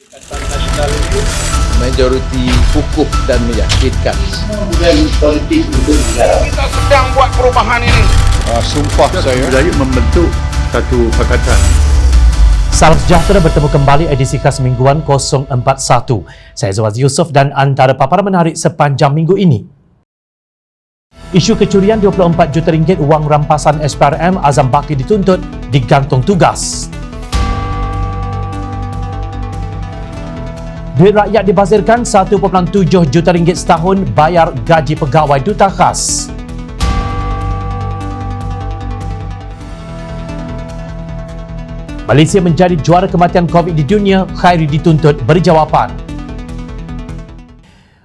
Nasional itu majoriti kukuh dan meyakinkan. Kemudian politik untuk negara. Kita sedang buat perubahan ini. Sumpah saya membentuk satu pakatan. Salam sejahtera, bertemu kembali edisi khas mingguan 041. Saya Zawaz Yusof dan antara paparan menarik sepanjang minggu ini. Isu kecurian 24 juta ringgit wang rampasan SPRM, Azam Baki dituntut digantung tugas. Duit rakyat dibazirkan 1.7 juta ringgit setahun bayar gaji pegawai duta khas. Malaysia menjadi juara kematian COVID di dunia, Khairi dituntut beri jawapan.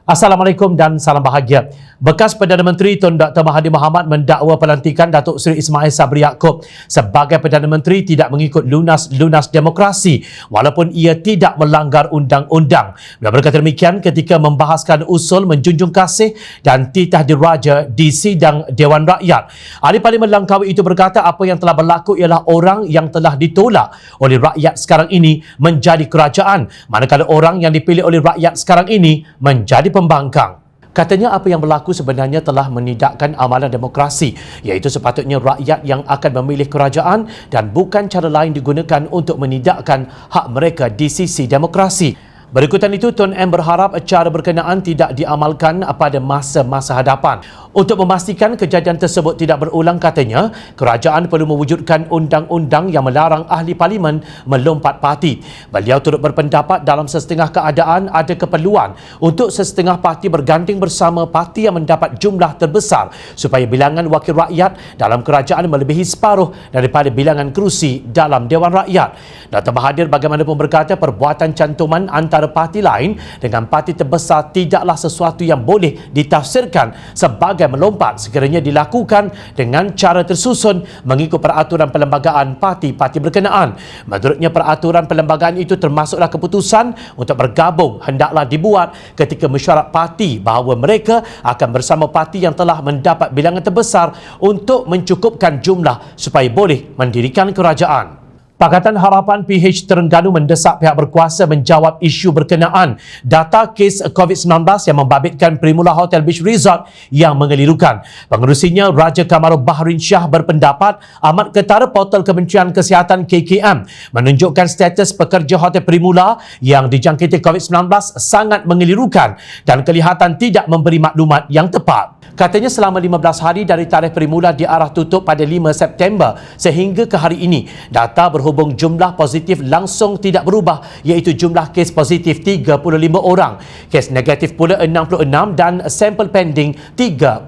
Assalamualaikum dan salam bahagia. Bekas Perdana Menteri Tun Dr. Mahathir Mohamad mendakwa pelantikan Datuk Seri Ismail Sabri Yaakob sebagai Perdana Menteri tidak mengikut lunas demokrasi walaupun ia tidak melanggar undang-undang. Beliau berkata demikian ketika membahaskan usul menjunjung kasih dan titah diraja di sidang Dewan Rakyat. Ahli Parlimen Langkawi itu berkata apa yang telah berlaku ialah orang yang telah ditolak oleh rakyat sekarang ini menjadi kerajaan, manakala orang yang dipilih oleh rakyat sekarang ini menjadi pembangkang. Katanya apa yang berlaku sebenarnya telah menidakkan amalan demokrasi, iaitu sepatutnya rakyat yang akan memilih kerajaan dan bukan cara lain digunakan untuk menidakkan hak mereka di sisi demokrasi. Berikutan itu, Tun M berharap cara berkenaan tidak diamalkan pada masa-masa hadapan. Untuk memastikan kejadian tersebut tidak berulang, katanya, kerajaan perlu mewujudkan undang-undang yang melarang ahli parlimen melompat parti. Beliau turut berpendapat dalam sesetengah keadaan ada keperluan untuk sesetengah parti berganding bersama parti yang mendapat jumlah terbesar supaya bilangan wakil rakyat dalam kerajaan melebihi separuh daripada bilangan kerusi dalam Dewan Rakyat. Dr. Mahathir bagaimanapun berkata perbuatan cantuman antara parti lain dengan parti terbesar tidaklah sesuatu yang boleh ditafsirkan sebagai melompat sekiranya dilakukan dengan cara tersusun mengikut peraturan perlembagaan parti-parti berkenaan. Menurutnya peraturan perlembagaan itu termasuklah keputusan untuk bergabung hendaklah dibuat ketika mesyuarat parti bahawa mereka akan bersama parti yang telah mendapat bilangan terbesar untuk mencukupkan jumlah supaya boleh mendirikan kerajaan. Pakatan Harapan PH Terengganu mendesak pihak berkuasa menjawab isu berkenaan data kes COVID-19 yang membabitkan Primula Hotel Beach Resort yang mengelirukan. Pengerusinya Raja Kamarul Bahrin Shah berpendapat amat ketara portal Kementerian Kesihatan KKM menunjukkan status pekerja Hotel Primula yang dijangkiti COVID-19 sangat mengelirukan dan kelihatan tidak memberi maklumat yang tepat. Katanya selama 15 hari dari tarikh Primula diarah tutup pada 5 September sehingga ke hari ini, data berhubung jumlah positif langsung tidak berubah iaitu jumlah kes positif 35 orang, kes negatif pula 66 dan sampel pending 32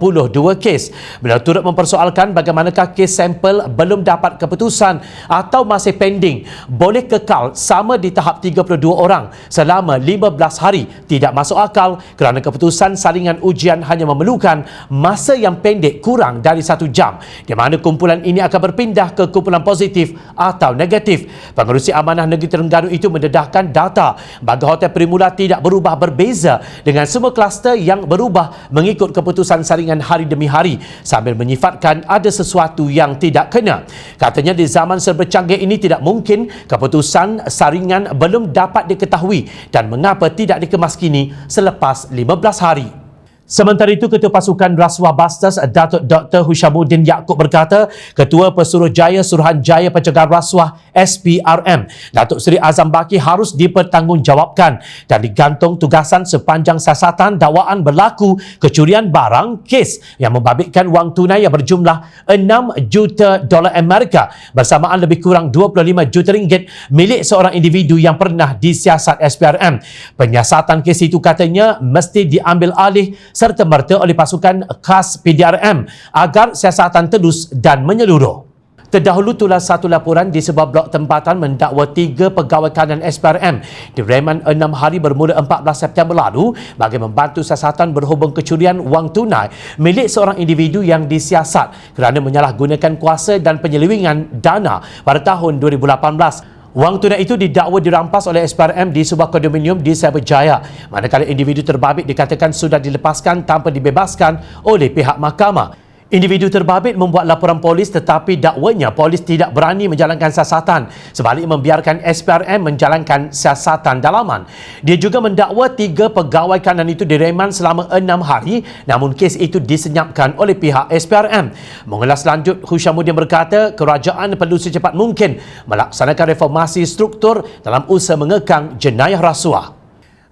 kes. Beliau turut mempersoalkan bagaimanakah kes sampel belum dapat keputusan atau masih pending boleh kekal sama di tahap 32 orang selama 15 hari tidak masuk akal kerana keputusan saringan ujian hanya memerlukan masa yang pendek kurang dari 1 jam, di mana kumpulan ini akan berpindah ke kumpulan positif atau negatif. Pengerusi Amanah Negeri Terengganu itu mendedahkan data bagi Hotel Primula tidak berubah berbeza dengan semua kluster yang berubah mengikut keputusan saringan hari demi hari sambil menyifatkan ada sesuatu yang tidak kena. Katanya di zaman serba canggih ini tidak mungkin keputusan saringan belum dapat diketahui dan mengapa tidak dikemas kini selepas 15 hari. Sementara itu, Ketua Pasukan Rasuah Basters Datuk Dr. Hushamuddin Yaakob berkata, Ketua Pesuruhjaya Suruhanjaya Pencegahan Rasuah SPRM, Datuk Seri Azam Baki harus dipertanggungjawabkan dan digantung tugasan sepanjang siasatan dakwaan berlaku kecurian barang kes yang membabitkan wang tunai yang berjumlah 6 juta dolar Amerika bersamaan lebih kurang 25 juta ringgit milik seorang individu yang pernah disiasat SPRM. Penyiasatan kes itu katanya mesti diambil alih serta-merta oleh pasukan khas PDRM agar siasatan telus dan menyeluruh. Terdahulu tulas satu laporan di sebuah blok tempatan mendakwa 3 pegawai kanan SPRM direman 6 hari bermula 14 September lalu bagi membantu siasatan berhubung kecurian wang tunai milik seorang individu yang disiasat kerana menyalahgunakan kuasa dan penyelewengan dana pada tahun 2018. Wang tunai itu didakwa dirampas oleh SPRM di sebuah kondominium di Cyberjaya, manakala individu terbabit dikatakan sudah dilepaskan tanpa dibebaskan oleh pihak mahkamah. Individu terbabit membuat laporan polis tetapi dakwanya polis tidak berani menjalankan siasatan, sebaliknya membiarkan SPRM menjalankan siasatan dalaman. Dia juga mendakwa 3 pegawai kanan itu direman selama 6 hari, namun kes itu disenyapkan oleh pihak SPRM. Mengulas lanjut, Hushamuddin berkata kerajaan perlu secepat mungkin melaksanakan reformasi struktur dalam usaha mengekang jenayah rasuah.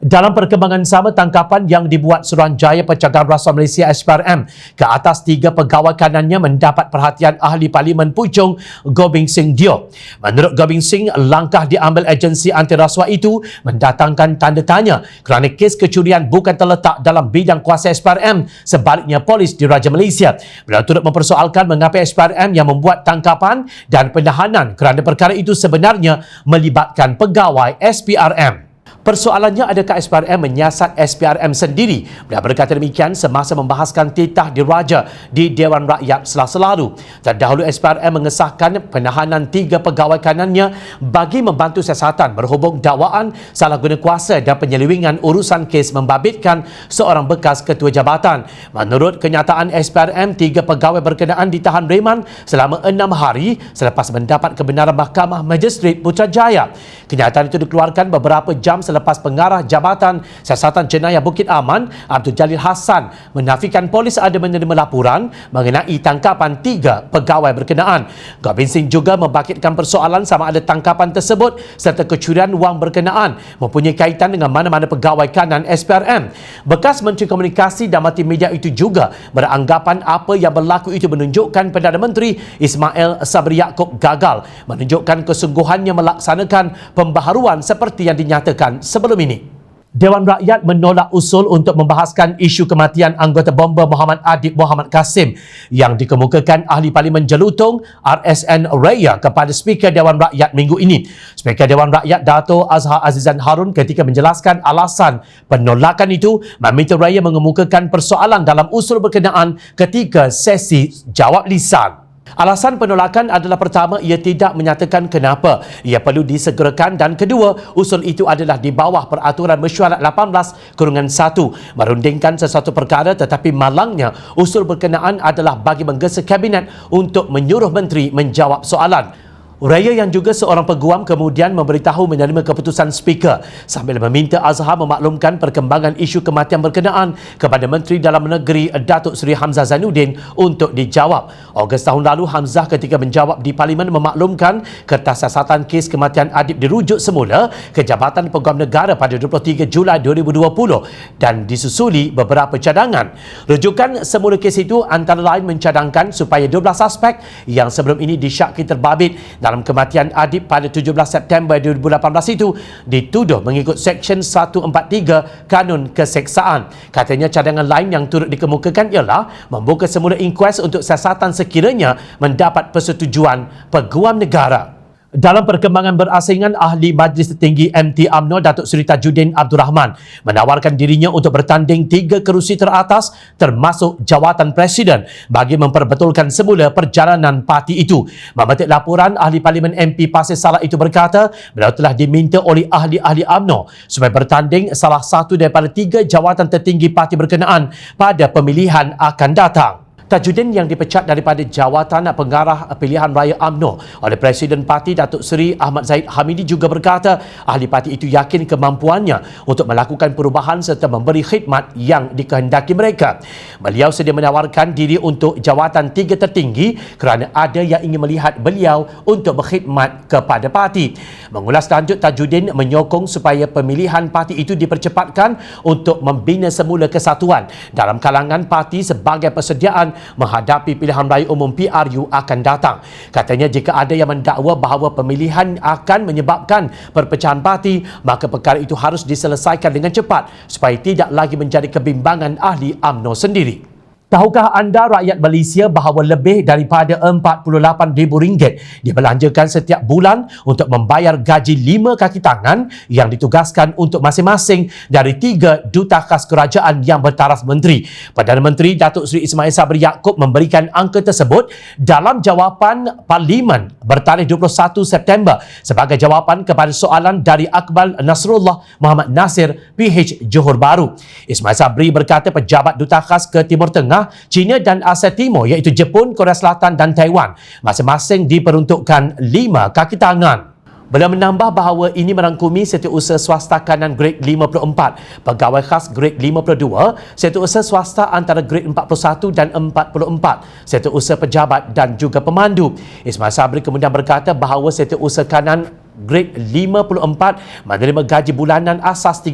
Dalam perkembangan sama, tangkapan yang dibuat Suruhanjaya Pencegahan Rasuah Malaysia SPRM ke atas 3 pegawai kanannya mendapat perhatian Ahli Parlimen Puchong Gobind Singh Dio. Menurut Gobind Singh, langkah diambil agensi anti rasuah itu mendatangkan tanda tanya kerana kes kecurian bukan terletak dalam bidang kuasa SPRM, sebaliknya polis di Raja Malaysia. Beliau turut mempersoalkan mengapa SPRM yang membuat tangkapan dan penahanan kerana perkara itu sebenarnya melibatkan pegawai SPRM. Persoalannya, adakah SPRM menyiasat SPRM sendiri? Beliau berkata demikian semasa membahaskan titah diraja di Dewan Rakyat Selasa lalu. Terdahulu SPRM mengesahkan penahanan 3 pegawai kanannya bagi membantu siasatan berhubung dakwaan salah guna kuasa dan penyelewengan urusan kes membabitkan seorang bekas ketua jabatan. Menurut kenyataan SPRM, 3 pegawai berkenaan ditahan reman selama 6 hari selepas mendapat kebenaran Mahkamah Magistrate Putrajaya. Kenyataan itu dikeluarkan beberapa jam selepas pengarah Jabatan Siasatan Jenayah Bukit Aman, Abdul Jalil Hassan, menafikan polis ada menerima laporan mengenai tangkapan 3 pegawai berkenaan. Gobind Singh juga membangkitkan persoalan sama ada tangkapan tersebut serta kecurian wang berkenaan mempunyai kaitan dengan mana-mana pegawai kanan SPRM. Bekas Menteri Komunikasi dan Multimedia itu juga beranggapan apa yang berlaku itu menunjukkan Perdana Menteri Ismail Sabri Yaakob gagal menunjukkan kesungguhannya melaksanakan pembaharuan seperti yang dinyatakan sebelum ini. Dewan Rakyat menolak usul untuk membahaskan isu kematian anggota bomba Muhammad Adib Muhammad Kasim yang dikemukakan Ahli Parlimen Jelutong RSN Raya kepada Speaker Dewan Rakyat minggu ini. Speaker Dewan Rakyat Dato' Azhar Azizan Harun ketika menjelaskan alasan penolakan itu meminta Raya mengemukakan persoalan dalam usul berkenaan ketika sesi jawab lisan. Alasan penolakan adalah pertama, ia tidak menyatakan kenapa ia perlu disegerakan, dan kedua, usul itu adalah di bawah peraturan mesyuarat 18/1 merundingkan sesuatu perkara, tetapi malangnya usul berkenaan adalah bagi menggesa kabinet untuk menyuruh menteri menjawab soalan. Raya yang juga seorang peguam kemudian memberitahu menerima keputusan Speaker sambil meminta Azhar memaklumkan perkembangan isu kematian berkenaan kepada Menteri Dalam Negeri Datuk Seri Hamzah Zainuddin untuk dijawab. Ogos tahun lalu, Hamzah ketika menjawab di Parlimen memaklumkan kertas siasatan kes kematian Adib dirujuk semula ke Jabatan Peguam Negara pada 23 Julai 2020 dan disusuli beberapa cadangan. Rujukan semula kes itu antara lain mencadangkan supaya 12 suspek yang sebelum ini disyaki terbabit dalam kematian Adib pada 17 September 2018 itu dituduh mengikut Seksyen 143 Kanun Keseksaan. Katanya cadangan lain yang turut dikemukakan ialah membuka semula inkuas untuk siasatan sekiranya mendapat persetujuan Peguam Negara. Dalam perkembangan berasingan, Ahli Majlis Tertinggi MT UMNO Datuk Seri Tajuddin Abdul Rahman menawarkan dirinya untuk bertanding 3 kerusi teratas termasuk jawatan Presiden bagi memperbetulkan semula perjalanan parti itu. Memetik laporan, Ahli Parlimen MP Pasir Salak itu berkata beliau telah diminta oleh ahli-ahli UMNO supaya bertanding salah satu daripada 3 jawatan tertinggi parti berkenaan pada pemilihan akan datang. Tajuddin yang dipecat daripada jawatan pengarah pilihan raya UMNO oleh Presiden Parti Datuk Seri Ahmad Zahid Hamidi juga berkata ahli parti itu yakin kemampuannya untuk melakukan perubahan serta memberi khidmat yang dikehendaki mereka. Beliau sedia menawarkan diri untuk jawatan 3 tertinggi kerana ada yang ingin melihat beliau untuk berkhidmat kepada parti. Mengulas lanjut, Tajuddin menyokong supaya pemilihan parti itu dipercepatkan untuk membina semula kesatuan dalam kalangan parti sebagai persediaan menghadapi pilihan raya umum PRU akan datang. Katanya jika ada yang mendakwa bahawa pemilihan akan menyebabkan perpecahan parti, maka perkara itu harus diselesaikan dengan cepat supaya tidak lagi menjadi kebimbangan ahli UMNO sendiri. Tahukah anda rakyat Malaysia bahawa lebih daripada RM48,000 dibelanjakan setiap bulan untuk membayar gaji 5 kaki tangan yang ditugaskan untuk masing-masing dari 3 duta khas kerajaan yang bertaraf menteri. Perdana Menteri Datuk Seri Ismail Sabri Yaakob memberikan angka tersebut dalam jawapan Parlimen bertarikh 21 September sebagai jawapan kepada soalan dari Akmal Nasrullah Muhammad Nasir PH Johor Bahru. Ismail Sabri berkata pejabat duta khas ke Timur Tengah Tengah, China dan Asia Timur iaitu Jepun, Korea Selatan dan Taiwan masing-masing diperuntukkan 5 kaki tangan. Beliau menambah bahawa ini merangkumi setiausaha swasta kanan grade 54, pegawai khas grade 52, setiausaha swasta antara grade 41 dan 44, setiausaha pejabat dan juga pemandu. Ismail Sabri kemudian berkata bahawa setiausaha kanan grade 54 menerima gaji bulanan asas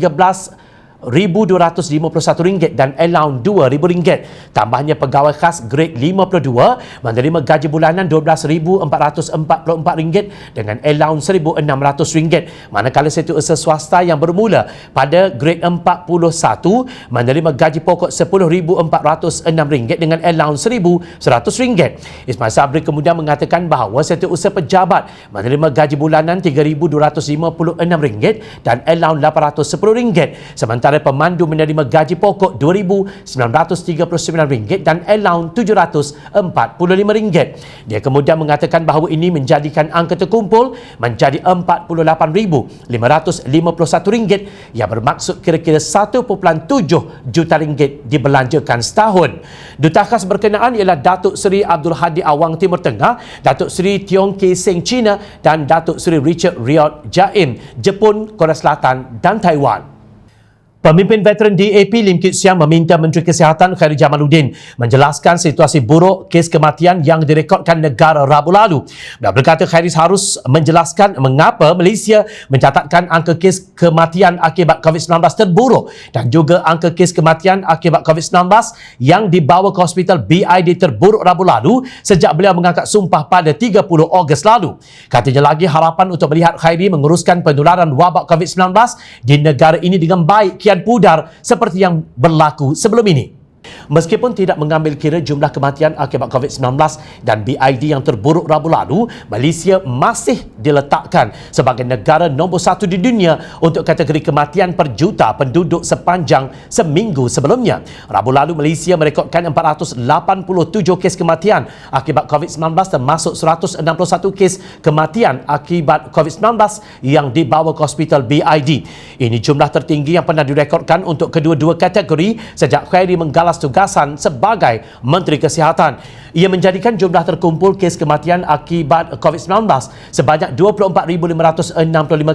RM13,251 dan allowance RM2,000. Tambahnya pegawai khas grade 52 menerima gaji bulanan RM12,444 dengan allowance RM1,600. Manakala setiausaha swasta yang bermula pada grade 41 menerima gaji pokok RM10,406 dengan allowance RM1,100. Ismail Sabri kemudian mengatakan bahawa setiausaha pejabat menerima gaji bulanan RM3,256 dan allowance RM810. Sementara pemandu menerima gaji pokok RM2,939 dan allowance RM745. Dia kemudian mengatakan bahawa ini menjadikan angka terkumpul menjadi RM48,551 yang bermaksud kira-kira RM1.7 juta dibelanjakan setahun. Duta khas berkenaan ialah Datuk Seri Abdul Hadi Awang Timur Tengah, Datuk Seri Tiong Kee Seng China dan Datuk Seri Richard Riyad Jain Jepun, Korea Selatan dan Taiwan. Pemimpin veteran DAP Lim Kit Siang meminta Menteri Kesihatan Khairi Jamaluddin menjelaskan situasi buruk kes kematian yang direkodkan negara Rabu lalu. Beliau berkata Khairi harus menjelaskan mengapa Malaysia mencatatkan angka kes kematian akibat COVID-19 terburuk dan juga angka kes kematian akibat COVID-19 yang dibawa ke hospital BID terburuk Rabu lalu sejak beliau mengangkat sumpah pada 30 Ogos lalu. Katanya lagi harapan untuk melihat Khairi menguruskan penularan wabak COVID-19 di negara ini dengan baik kian pudar seperti yang berlaku sebelum ini. Meskipun tidak mengambil kira jumlah kematian akibat COVID-19 dan BID yang terburuk Rabu lalu, Malaysia masih diletakkan sebagai negara nombor 1 di dunia untuk kategori kematian per juta penduduk sepanjang seminggu sebelumnya. Rabu lalu Malaysia merekodkan 487 kes kematian akibat COVID-19 termasuk 161 kes kematian akibat COVID-19 yang dibawa ke hospital BID. Ini jumlah tertinggi yang pernah direkodkan untuk kedua-dua kategori sejak Khairi menggalas tugasan sebagai Menteri Kesihatan. Ia menjadikan jumlah terkumpul kes kematian akibat COVID-19 sebanyak 24,565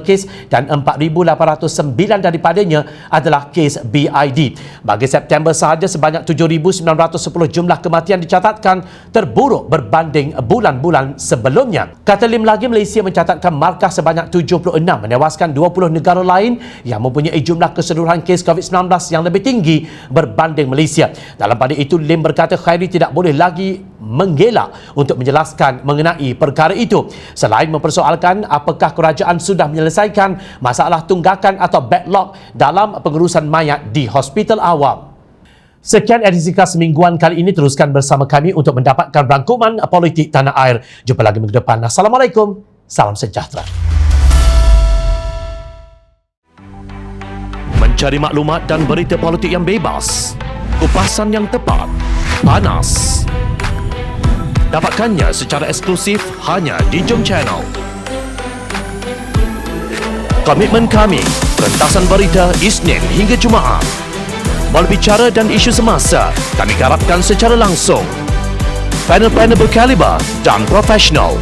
kes dan 4,809 daripadanya adalah kes BID. Bagi September sahaja sebanyak 7,910 jumlah kematian dicatatkan terburuk berbanding bulan-bulan sebelumnya. Kata Lim lagi, Malaysia mencatatkan markah sebanyak 76 menewaskan 20 negara lain yang mempunyai jumlah keseluruhan kes COVID-19 yang lebih tinggi berbanding Malaysia. Dalam pada itu, Lim berkata Khairi tidak boleh lagi mengelak untuk menjelaskan mengenai perkara itu. Selain mempersoalkan apakah kerajaan sudah menyelesaikan masalah tunggakan atau backlog dalam pengurusan mayat di hospital awam. Sekian edisi khas mingguan kali ini. Teruskan bersama kami untuk mendapatkan rangkuman politik tanah air. Jumpa lagi minggu depan. Assalamualaikum. Salam sejahtera. Mencari maklumat dan berita politik yang bebas, kupasan yang tepat, panas. Dapatkannya secara eksklusif hanya di Jom Channel. Komitmen kami, pentasan berita Isnin hingga Jumaat. Berbicara dan isu semasa, kami garapkan secara langsung. Panel-panel berkaliber dan profesional.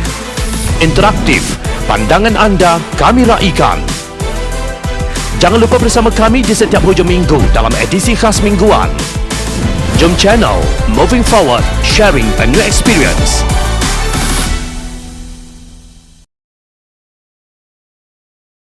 Interaktif, pandangan anda kami raikan. Jangan lupa bersama kami di setiap hujung minggu dalam edisi khas mingguan. Jom Channel, moving forward, sharing a new experience.